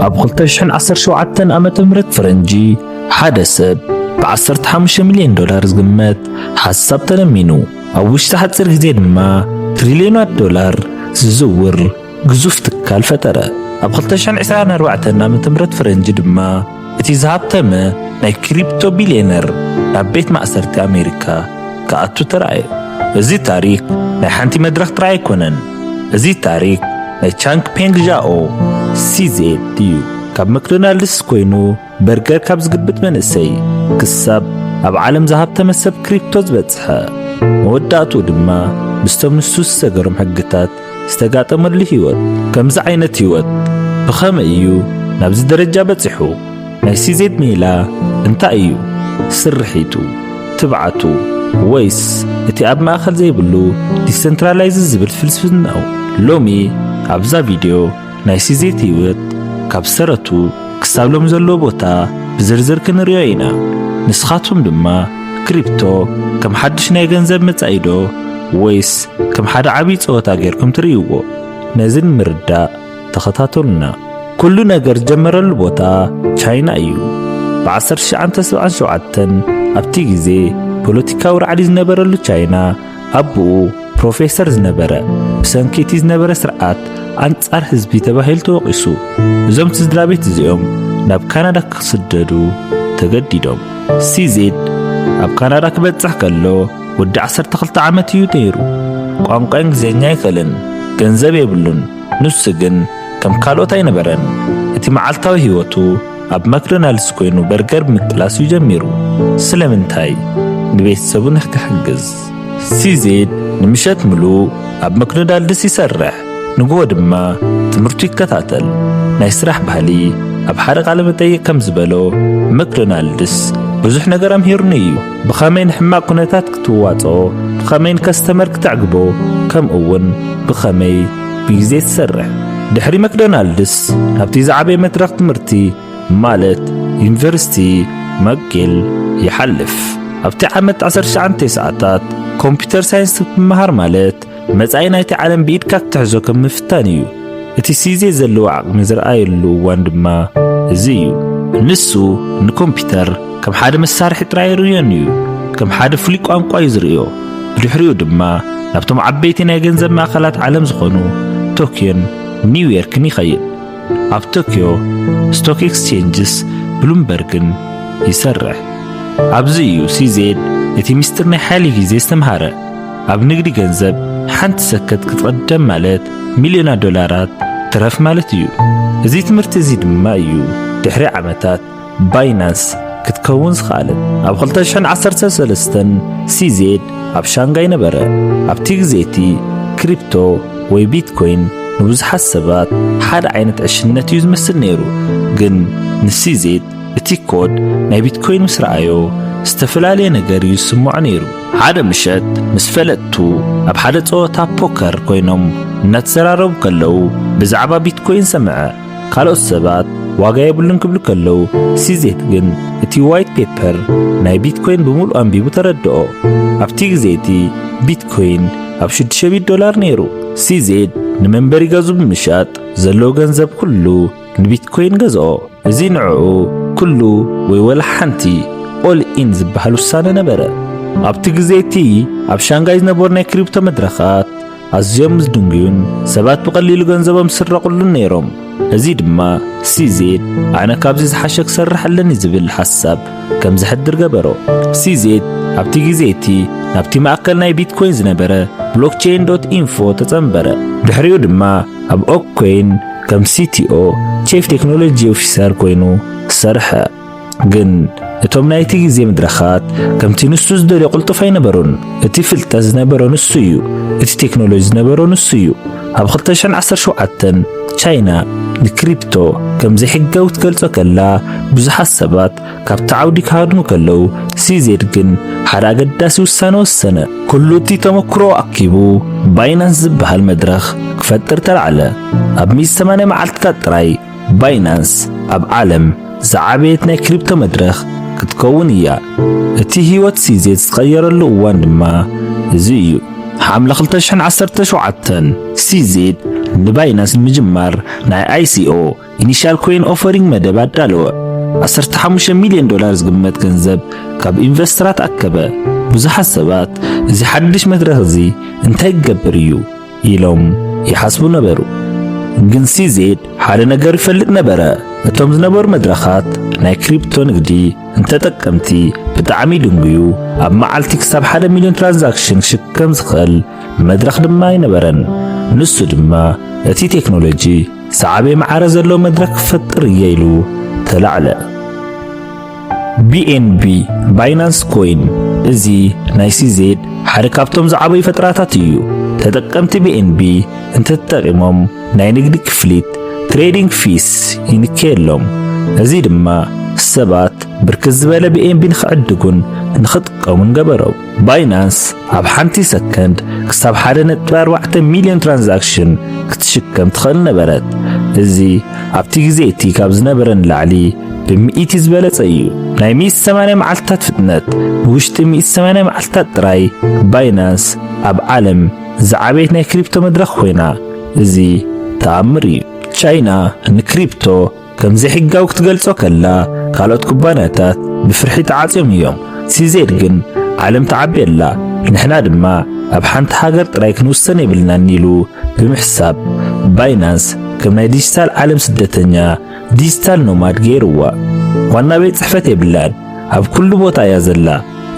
ኣብ 2017 ዓመተ ምህረት ፈረንጂ ሓደ ሰብ ብ$15 ሚልዮን ዝግመት ሓሳብ ተለሚኑ ኣብ ውሽጢ ሓፂር ግዜ ድማ ትሪልዮናት ዶላር ዝዝውር ግዙፍ ትካል ፈጠረ። ኣብ 2024 ዓመተ ምህረት ፈረንጂ ድማ እቲ ዝሃብተመ ናይ ክሪፕቶ ቢልዮነር ናብ ቤት ማእሰርቲ ኣሜሪካ ክኣቱ ተራእየ። እዚ ታሪክ ናይ ሓንቲ መድረኽ ጥራይ ኣይኮነን። እዚ ታሪክ ናይ ቻንግ ፔንግ ዣኦ ሲዜድ እዩ። ካብ መክዶናልድስ ኮይኑ በርገር ካብ ዝግብጥ መንእሰይ ክሳብ ኣብ ዓለም ዝሃብተመ ሰብ ክሪፕቶ ዝበጽሐ መወዳእቱ ድማ ምስቶም ንሱ ዝሰገሮም ሕግታት ዝተጋጠመሉ ህይወት። ከምዚ ዓይነት ህይወት ብኸመይ እዩ ናብዚ ደረጃ በፂሑ? ናይ ሲዜድ ሜላ እንታይ እዩ ስርሒቱ፣ ትብዓቱ ወይስ እቲ ኣብ ማእኸል ዘይብሉ ዲሰንትራላይዝ ዝብል ፍልስፍናው? ሎሚ ኣብዛ ቪድዮ ናይ ሲዜድ ህይወት ካብ ሰረቱ ክሳብ ሎሚ ዘለዎ ቦታ ብዝርዝር ክንሪኦ ኢና። ንስኻትኩም ድማ ክሪፕቶ ከም ሓድሽ ናይ ገንዘብ መጻኢ ዶ ወይስ ከም ሓደ ዓብይ ፀወታ ጌርኩም ትርእይዎ? ነዚ ንምርዳእ ተኸታተሉና። ኩሉ ነገር ዝጀመረሉ ቦታ ቻይና እዩ። ብ1977 ኣብቲ ግዜ ፖለቲካዊ ራዕዲ ዝነበረሉ ቻይና ኣቦኡ ፕሮፌሰር ዝነበረ ብሰንኪቲ ዝነበረ ስርዓት ኣንጻር ህዝቢ ተባሂሉ ተወቂሱ። እዞም ስድራ ቤት እዚኦም ናብ ካናዳ ክስደዱ ተገዲዶም። ሲዜድ ኣብ ካናዳ ክበጽሕ ከሎ ወዲ 12 ዓመት እዩ ነይሩ። ቋንቋ እንግሊዝኛ አይከልን፣ ገንዘብ የብሉን። ንሱ ግን ከም ካልኦት አይነበረን። እቲ መዓልታዊ ህይወቱ ኣብ ማክዶናልድስ ኮይኑ በርገር ብምጥላስ እዩ ጀሚሩ። ስለምንታይ? ንቤተሰቡ ንክሕግዝ። ሲዜድ ንምሸት ሙሉእ ኣብ ማክዶናልድስ ይሰርሕ፣ ንግሆ ድማ ትምህርቱ ይከታተል። ናይ ስራሕ ባህሊ ኣብ ሓደ ቃለ መጠይቅ ከም ዝበሎ ማክዶናልድስ ብዙሕ ነገር ኣምሂሩኒ እዩ። ብኸመይ ንሕማቅ ኩነታት ክትዋጾ፣ ብኸመይ ንከስተመር ክትዕግቦ፣ ከምኡ እውን ብኸመይ ብግዜ ትሰርሕ። ድሕሪ ማክዶናልድስ ናብቲ ዝዓበየ መድረኽ ትምህርቲ ማለት ዩኒቨርሲቲ መጌል ይሓልፍ። ኣብቲ ዓመት 1990ታት ኮምፒተር ሳይንስ ትምሃር ማለት መጻኢ ናይቲ ዓለም ብኢድካ ክትሕዞ ከም ምፍታን እዩ። እቲ ሲዜድ ዘለዎ ዓቕሚ ዝረኣየሉ እዋን ድማ እዚ እዩ። ንሱ ንኮምፒተር ከም ሓደ መሳርሒ ጥራይ ርዮን እዩ፣ ከም ሓደ ፍሉይ ቋንቋ እዩ ዝርዮ። ብድሕሪኡ ድማ ናብቶም ዓበይቲ ናይ ገንዘብ ማእኸላት ዓለም ዝኾኑ ቶኪዮን ኒውዮርክን ይኸይድ። ኣብ ቶኪዮ ስቶክ ኤክስቼንጅስ ብሉምበርግን ይሰርሕ። ኣብዚ እዩ ሲዜድ እቲ ሚስጥር ናይ ሓይሊ ግዜ ዝተምሃረ። ኣብ ንግዲ ገንዘብ ሓንቲ ሰከት ክትቀደም ማለት ሚልዮናት ዶላራት ትረፍ ማለት እዩ። እዚ ትምህርቲ እዚ ድማ እዩ ድሕሪ ዓመታት ባይናንስ ክትከውን ዝኽኣለት። ኣብ 2013 ሲዜድ ኣብ ሻንጋይ ነበረ። ኣብቲ ግዜ እቲ ክሪፕቶ ወይ ቢትኮይን ንብዙሓት ሰባት ሓደ ዓይነት ዕሽነት እዩ ዝመስል ነይሩ። ግን ንሲዜድ እቲ ኮድ ናይ ቢትኮይን ምስ ረኣዮ ዝተፈላለየ ነገር እዩ ዝስምዖ ነይሩ። ሓደ ምሸት ምስ ፈለጥቱ ኣብ ሓደ ፀወታ ፖከር ኮይኖም እናተዘራረቡ ከለዉ ብዛዕባ ቢትኮይን ሰምዐ። ካልኦት ሰባት ዋጋ የብሉን ክብሉ ከለዉ፣ ሲዜድ ግን እቲ ዋይት ፔፐር ናይ ቢትኮይን ብምሉእ አንቢቡ ተረድኦ። ኣብቲ ግዜ እቲ ቢትኮይን ኣብ $600 ነይሩ። ሲዜድ ንመንበሪ ገዙ ብምሻጥ ዘለዎ ገንዘብ ኩሉ ንቢትኮይን ገዝኦ። እዚ ንዕኡ ኩሉ ወይ ወላ ሓንቲ ኦል ኢን ዝበሃል ውሳነ ነበረ። ኣብቲ ግዜ እቲ ኣብ ሻንጋይ ዝነበሩ ናይ ክሪፕቶ መድረኻት ኣዝዮም ዝድንግዩን ሰባት ብቐሊሉ ገንዘቦም ዝስረቁሉን ነይሮም። እዚ ድማ ሲዜድ ኣነ ካብዚ ዝሓሸ ክሰርሕ ኣለኒ ዝብል ሓሳብ ከም ዝሕድር ገበሮ። ሲዜድ ኣብቲ ግዜ እቲ ናብቲ ማእከል ናይ ቢትኮይን ዝነበረ ብሎክቼን ዶት ኢንፎ ተጸንበረ። ድሕሪኡ ድማ ኣብ ኦክኮይን ከም ሲቲኦ ቺፍ ቴክኖሎጂ ኦፊሰር ኮይኑ ሰርሐ። ግን እቶም ናይቲ ግዜ መድረኻት ከምቲ ንሱ ዝደልዮ ቁልጡፍ ኣይነበሩን። እቲ ፍልጠት ዝነበሮ ንሱ እዩ፣ እቲ ቴክኖሎጂ ዝነበሮ ንሱ እዩ። ኣብ 2017 ቻይና ንክሪፕቶ ከም ዘይሕጋዊ ትገልጾ ከላ ብዙሓት ሰባት ካብቲ ዓውዲ ክሃድሙ ከለዉ፣ ሲዜድ ግን ሓደ ኣገዳሲ ውሳነ ወሰነ። ኩሉ እቲ ተመክሮ ኣኪቡ ባይናንስ ዝበሃል መድረኽ ክፈጥር ተላዕለ። ኣብ 180 መዓልትታት ጥራይ ባይናንስ ኣብ ዓለም ዝዓበየት ናይ ክሪፕቶ መድረኽ ክትከውን እያ። እቲ ህይወት ሲዜድ ዝቀየረሉ እዋን ድማ እዚ እዩ። ሓምለ 2017 ሲዜድ ንባይናንስ ንምጅማር ናይ ICO ኢኒሻል ኮይን ኦፈሪንግ መደብ ኣዳለወ። 15 ሚልዮን ዶላር ዝግመት ገንዘብ ካብ ኢንቨስተራት ኣከበ። ብዙሓት ሰባት እዚ ሓድሽ መድረኽ እዚ እንታይ ይገብር እዩ ኢሎም ይሓስቡ ነበሩ። ግን ሲዜድ ሓደ ነገር ይፈልጥ ነበረ። እቶም ዝነበሩ መድረኻት ናይ ክሪፕቶ ንግዲ እንተጠቀምቲ ብጣዕሚ ድንጉዩ ኣብ መዓልቲ ክሳብ 1 ሚልዮን ትራንዛክሽን ክሽከም ዝኽእል መድረኽ ድማ ይነበረን። ንሱ ድማ እቲ ቴክኖሎጂ ሰዓበይ ማዕረ ዘለዎ መድረኽ ክፈጥር እየ ኢሉ ተላዕለ። BNB ባይናንስ ኮይን እዚ ናይ ሲዜድ ሓደ ካብቶም ዝዓበዩ ፈጠራታት እዩ። ተጠቀምቲ BNB እንተተጠቂሞም ናይ ንግዲ ክፍሊት ትሬዲንግ ፊስ ይንከየሎም። እዚ ድማ ሰባት ብርክት ዝበለ BNB ንኽዕድጉን ንኽጥቀሙን ገበሮም። ባይናንስ ኣብ ሓንቲ ሰከንድ ክሳብ 1.4 ሚልዮን ትራንዛክሽን ክትሽከም ትኽእል ነበረት። እዚ ኣብቲ ግዜ እቲ ካብ ዝነበረን ላዕሊ ብሚእቲ ዝበለጸ እዩ። ናይ 180 መዓልትታት ፍጥነት ብውሽጢ 180 መዓልትታት ጥራይ ባይናንስ ኣብ ዓለም ዝዓበየት ናይ ክሪፕቶ መድረኽ ኮይና እዚ ተኣምር እዩ። ቻይና ንክሪፕቶ ከም ዘይሕጋዊ ክትገልጾ ከላ ካልኦት ኩባንያታት ብፍርሒ ተዓጽዮም እዮም። ሲዜድ ግን ዓለም ተዓብየላ፣ ንሕና ድማ ኣብ ሓንቲ ሃገር ጥራይ ክንውሰን የብልናን ኢሉ ብምሕሳብ ባይናንስ ከም ናይ ዲጂታል ዓለም ስደተኛ ዲጂታል ኖማድ ገይርዋ። ዋና ቤት ጽሕፈት የብላን፣ ኣብ ኩሉ ቦታ እያ ዘላ።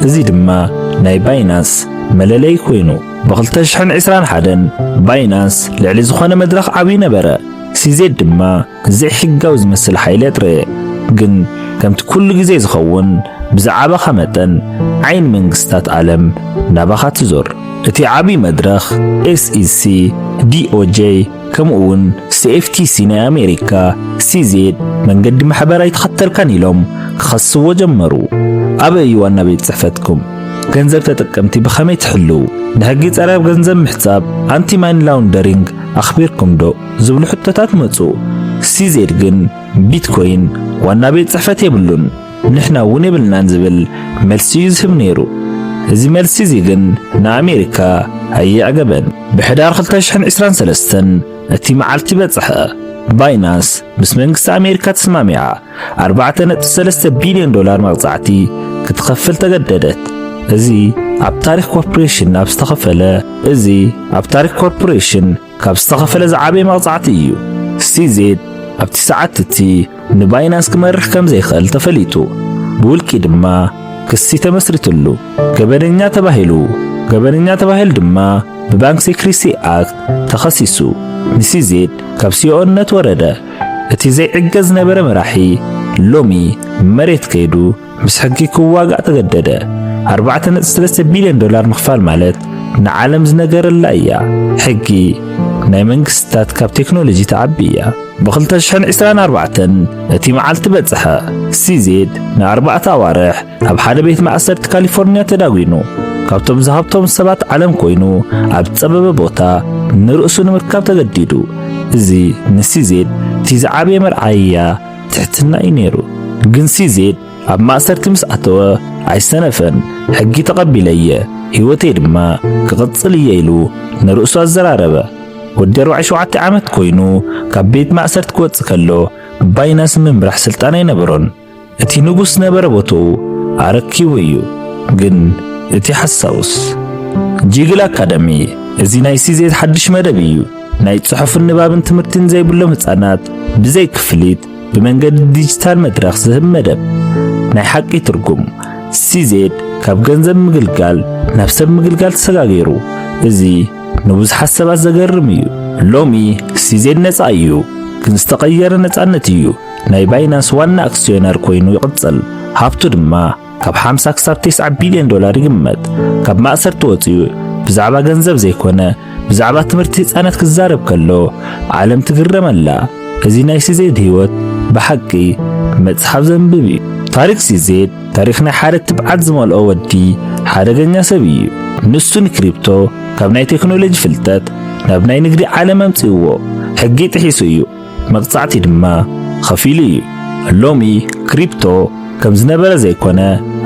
እዚ ድማ ናይ ባይናንስ መለለይ ኮይኑ ብ2021 ባይናንስ ልዕሊ ዝኾነ መድረኽ ዓብይ ነበረ። ሲዜድ ድማ ዘይሕጋዊ ዝመስል ሓይሊ የጥረየ። ግን ከምቲ ኩሉ ግዜ ዝኸውን ብዛዕባኻ መጠን ዓይን መንግስታት ዓለም ናባኻ ትዞር። እቲ ዓብይ መድረኽ SEC፣ DOJ ከምኡውን CFTC ናይ ኣሜሪካ ሲዜድ መንገዲ ማሕበራዊ ተኸተልካን ኢሎም ክኸስዎ ጀመሩ። ኣበይ ዋና ቤት ጽሕፈትኩም? ገንዘብ ተጠቀምቲ ብኸመይ ትሕልው? ንሕጊ ጸረብ ገንዘብ ምሕጻብ ኣንቲ ማኒ ላውንደሪንግ ኣኽቢርኩም ዶ ዝብሉ ሕቶታት መጹ። ሲዜድ ግን ቢትኮይን ዋና ቤት ጽሕፈት የብሉን ንሕና እውን የብልናን ዝብል መልሲ ይዝህብ ነይሩ። እዚ መልሲ እዚ ግን ንኣሜሪካ ኣየዕገበን። ብሕዳር 2023 እቲ መዓልቲ በጽሐ ባይናንስ ምስ መንግስቲ ኣሜሪካ ተስማሚዓ 4.3 ቢልዮን ዶላር መቕጻዕቲ ክትኸፍል ተገደደት። እዚ ኣብ ታሪኽ ኮርፖሬሽን ካብ ዝተኸፈለ ዝዓበየ መቕጻዕቲ እዩ። ሲዜድ ኣብቲ ሰዓት እቲ ንባይናንስ ክመርሕ ከም ዘይኽእል ተፈሊጡ፣ ብውልቂ ድማ ክሲ ተመስሪትሉ። ገበነኛ ተባሂሉ ድማ ብባንክ ሴክሬሲ ኣክት ተኸሲሱ። ንሲዜድ ካብ ሲኦነት ወረደ። እቲ ዘይዕገዝ ነበረ መራሒ ሎሚ መሬት ከይዱ ምስ ሕጊ ክዋጋእ ተገደደ። 4.3 ቢልዮን ዶላር ምኽፋል ማለት ንዓለም ዝነገረላ እያ። ሕጊ ናይ መንግስታት ካብ ቴክኖሎጂ ተዓብያ። ብ2024 እቲ መዓልቲ በጽሐ ሲዜድ ን4 ኣዋርሕ ኣብ ሓደ ቤት ማእሰርቲ ካሊፎርንያ ተዳጒኑ። ካብቶም ዝሃብቶም ሰባት ዓለም ኮይኑ ኣብ ጸበበ ቦታ ንርእሱ ንምርካብ ተገዲዱ። እዚ ንሲዜድ እቲ ዝዓበየ መርዓያ ትሕትና እዩ ነይሩ። ግን ሲዜድ ኣብ ማእሰርቲ ምስ ኣተወ ኣይሰነፈን። ሕጊ ተቐቢለየ፣ ሕይወተይ ድማ ክቕጽል እየ ኢሉ ንርእሱ ኣዘራረበ። ወዲ 47 ዓመት ኮይኑ ካብ ቤት ማእሰርቲ ክወጽእ ከሎ ባይናንስ ምምራሕ ስልጣን ኣይነበሮን። እቲ ንጉስ ነበረ ቦትኡ ኣረኪቡ እዩ። ግን እቲ ሓሳውስ ጂግል ኣካደሚ እዚ ናይ ሲዜድ ሓድሽ መደብ እዩ። ናይ ጽሑፍን ንባብን ትምህርትን ዘይብሎም ህፃናት ብዘይ ክፍሊት ብመንገዲ ዲጂታል መድረኽ ዝህብ መደብ። ናይ ሓቂ ትርጉም ሲዜድ ካብ ገንዘብ ምግልጋል ናብ ሰብ ምግልጋል ተሰጋገይሩ። እዚ ንብዙሓት ሰባት ዘገርም እዩ። ሎሚ ሲዜድ ነፃ እዩ፣ ግን ዝተቐየረ ነፃነት እዩ። ናይ ባይናንስ ዋና ኣክስዮነር ኮይኑ ይቕጽል። ሃብቱ ድማ ካብ 50 ክሳብ 90 ቢልዮን ዶላር ይግመት። ካብ ማእሰርቲ ወፂኡ ብዛዕባ ገንዘብ ዘይኮነ ብዛዕባ ትምህርቲ ህፃናት ክዛረብ ከሎ ዓለም ትግረመላ። እዚ ናይ ሲዜድ ህይወት ብሓቂ መጽሓፍ ዘንብብ እዩ። ታሪክ ሲዜድ ታሪክ ናይ ሓደ ትብዓት ዝመልኦ ወዲ ሓደገኛ ሰብ እዩ። ንሱ ንክሪፕቶ ካብ ናይ ቴክኖሎጂ ፍልጠት ናብ ናይ ንግዲ ዓለም ኣምጽእዎ። ሕጊ ጥሒሱ እዩ፣ መቕጻዕቲ ድማ ኸፊሉ እዩ። ሎሚ ክሪፕቶ ከም ዝነበረ ዘይኮነ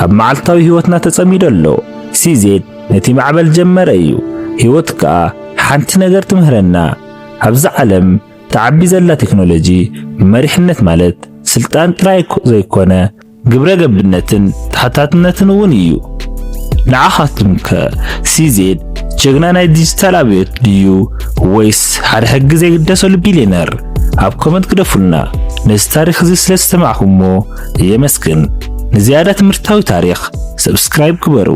ኣብ መዓልታዊ ህይወትና ተጸሚዶ ኣሎ። ሲዜድ ነቲ ማዕበል ጀመረ እዩ። ህይወት ከዓ ሓንቲ ነገር ትምህረና፣ ኣብዚ ዓለም ተዓቢ ዘላ ቴክኖሎጂ መሪሕነት ማለት ስልጣን ጥራይ ዘይኮነ ግብረ ገብነትን ተሓታትነትን እውን እዩ። ንዓኻትኩም ከ ሲዜድ ጀግና ናይ ዲጂታል አብዮት ድዩ ወይስ ሓደ ሕጊ ዘይግደሰሉ ቢልዮነር? ኣብ ኮመንት ክደፉልና። ነዚ ታሪክ እዚ ስለዝተማዕኹሞ የመስግን። ንዝያዳ ትምህርታዊ ታሪክ ሰብስክራይብ ግበሩ።